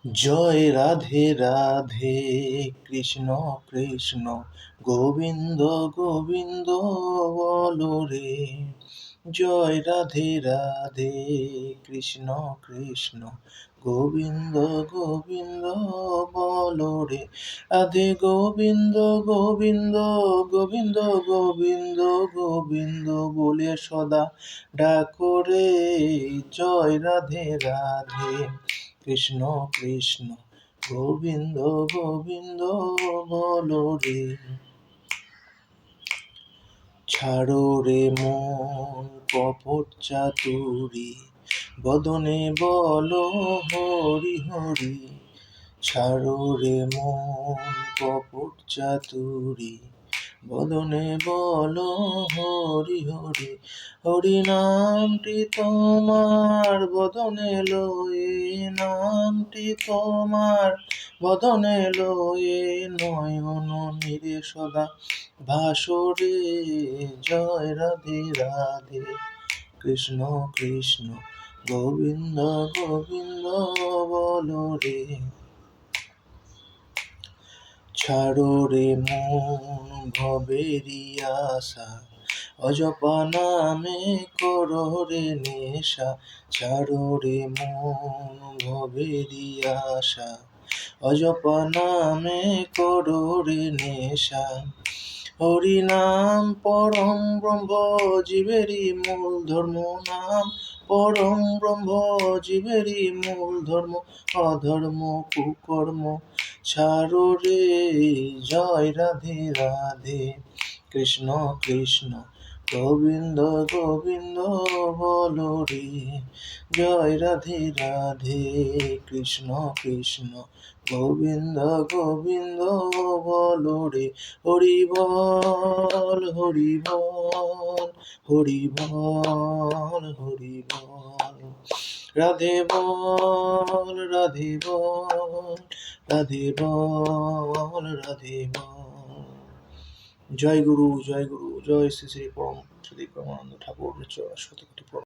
জয় রাধে রাধে, কৃষ্ণ কৃষ্ণ গোবিন্দ গোবিন্দ বলো রে। জয় রাধে রাধে, কৃষ্ণ কৃষ্ণ গোবিন্দ গোবিন্দ বলো রে। রাধে গোবিন্দ গোবিন্দ গোবিন্দ গোবিন্দ গোবিন্দ বলে সদা ডাকো রে। জয় রাধে রাধে, কৃষ্ণ কৃষ্ণ গোবিন্দ গোবিন্দ বলো রে। ছাড়ো রে মন কপট চাতুরি, বদনে বলো হরি হরি। ছাড়ো রে মন কপট চাতুরি, বদনে বলো হরি হরি। হরি নামটি তোমার বদনে লয়ে, নামটি তোমার বদনে লয়ে, নয়ন নিরে সদা ভাসরে। জয় রাধে রাধে, কৃষ্ণ কৃষ্ণ গোবিন্দ গোবিন্দ বলো রে। ছাড়ো রে মন ভবেরি আশা, অজপা নামে করো রে নেশা। ছাড়ো রে মন ভবেরি আশা, অজপা নামে করো রে নেশা। হরি নাম পরম ব্রহ্ম জীবেরই মূল ধর্ম, নাম পরম ব্রহ্ম জীবেরই মূল ধর্ম। অধর্ম কুকর্ম ছাড়ো রে। জয় রাধে রাধে, কৃষ্ণ কৃষ্ণ গোবিন্দ গোবিন্দ বলো রে। জয় রাধে রাধে, কৃষ্ণ কৃষ্ণ গোবিন্দ গোবিন্দ বলো রে। হরি বল হরি বল, হরি বল হরি বল। রাধে বল রাধে বল, রাধে বল রাধে বল। জয় গুরু জয় গুরু, জয় শ্রী শ্রী পরম শ্রী পরমানন্দ ঠাকুর। শতকোটি প্রণাম।